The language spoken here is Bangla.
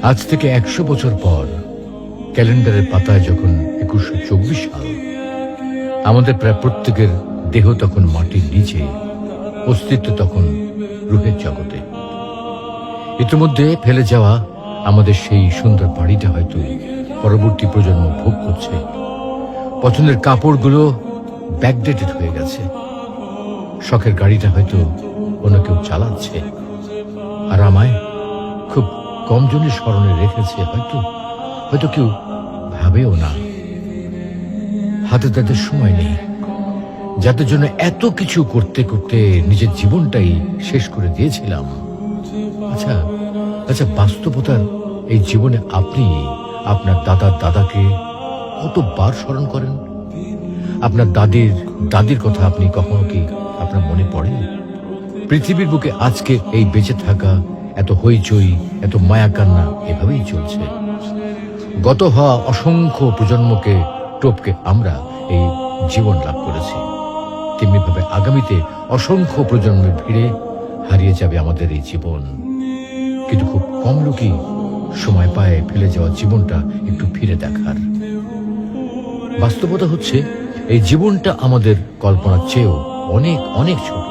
আজ থেকে 100 বছর পর ক্যালেন্ডারের পাতায় যখন 2124 সাল, আমাদের প্রায় প্রত্যেকের দেহ তখন মাটির নিচে, অস্তিত্ব তখন রূহের জগতে। ইতিমধ্যে ফেলে যাওয়া আমাদের সেই সুন্দর বাড়িটা হয়তো পরবর্তী প্রজন্ম ভোগ করছে। পছন্দের কাপড়গুলো ব্যাকডেটেড হয়ে গেছে। শখের গাড়িটা হয়তো অন্য কেউ চালাচ্ছে, আর আমায় খুব কম জনের স্মরণে রেখেছে হয়তো কেউ ভাবেও না। হাতে তাদের সময় নেই, যাদের জন্য এত কিছু করতে করতে নিজের জীবনটাই শেষ করে দিয়েছিলাম। আচ্ছা, বাস্তবতার এই জীবনে আপনি আপনার দাদার দাদাকে কতবার স্মরণ করেন? আপনার দাদির কথা আপনি কখনো কি আপনার মনে পড়ে? পৃথিবীর বুকে আজকে এই বেঁচে থাকা, এত হইচই, এত মায়া কান্না এভাবেই চলছে। গত হওয়া অসংখ্য প্রজন্মকে টপকে আমরা এই জীবন লাভ করেছি। তেমনিভাবে আগামীতে অসংখ্য প্রজন্মের ভিড়ে হারিয়ে যাবে আমাদের এই জীবন। কিন্তু খুব কম লোকই সময় পায় ফেলে যাওয়া জীবনটা একটু ফিরে দেখার। বাস্তবতা হচ্ছে এই জীবনটা আমাদের কল্পনার চেয়েও অনেক অনেক ছোট।